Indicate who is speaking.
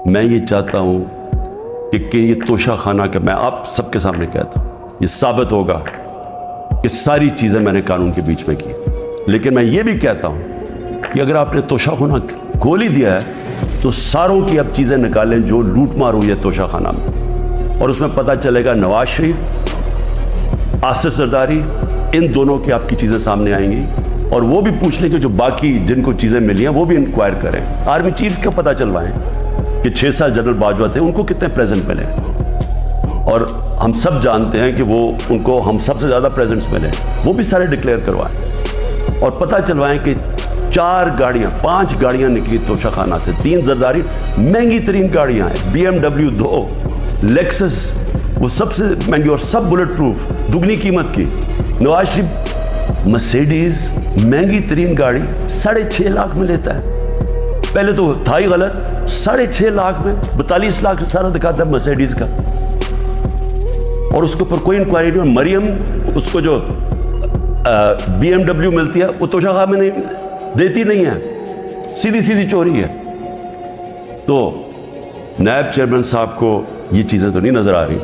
Speaker 1: میں یہ چاہتا ہوں کہ یہ توشہ خانہ کہ میں آپ سب کے سامنے کہتا ہوں یہ ثابت ہوگا کہ ساری چیزیں میں نے قانون کے بیچ میں کی، لیکن میں یہ بھی کہتا ہوں کہ اگر آپ نے توشہ خانہ کھول ہی دیا ہے تو ساروں کی اب چیزیں نکالیں جو لوٹ مار ہوئی ہے توشہ خانہ میں، اور اس میں پتہ چلے گا نواز شریف، آصف زرداری، ان دونوں کی آپ کی چیزیں سامنے آئیں گی، اور وہ بھی پوچھ لیں کہ جو باقی جن کو چیزیں ملی ہیں وہ بھی انکوائر کریں، آرمی چیف کا پتہ چلوائیں کہ 6 سال جنرل باجوہ تھے ان کو کتنے پریزنٹ ملے، اور ہم سب جانتے ہیں کہ وہ ان کو ہم سب سے زیادہ پریزنٹس ملے، وہ بھی سارے ڈکلیئر کروائیں، اور پتہ چلوائیں کہ 5 گاڑیاں نکلی توشہ خانہ سے، 3 زرداری مہنگی ترین گاڑیاں ہیں، BMW 2، لیکسس وہ سب سے مہنگی اور سب بلٹ پروف دگنی قیمت کی، نواز شریف مرسیڈیز مہنگی ترین گاڑی 6.5 لاکھ میں لیتا ہے، پہلے تو تھا ہی غلط، 6.5 لاکھ میں 42 لاکھ سارا دکھاتا ہے مرسیڈیز کا، اور اس کے اوپر کوئی انکوائری نہیں، مریم اس کو جو BMW ملتی ہے وہ توشہ خانہ میں نہیں دیتی نہیں ہے، سیدھی چوری ہے۔ تو نائب چیئرمین صاحب کو یہ چیزیں تو نہیں نظر آ رہی،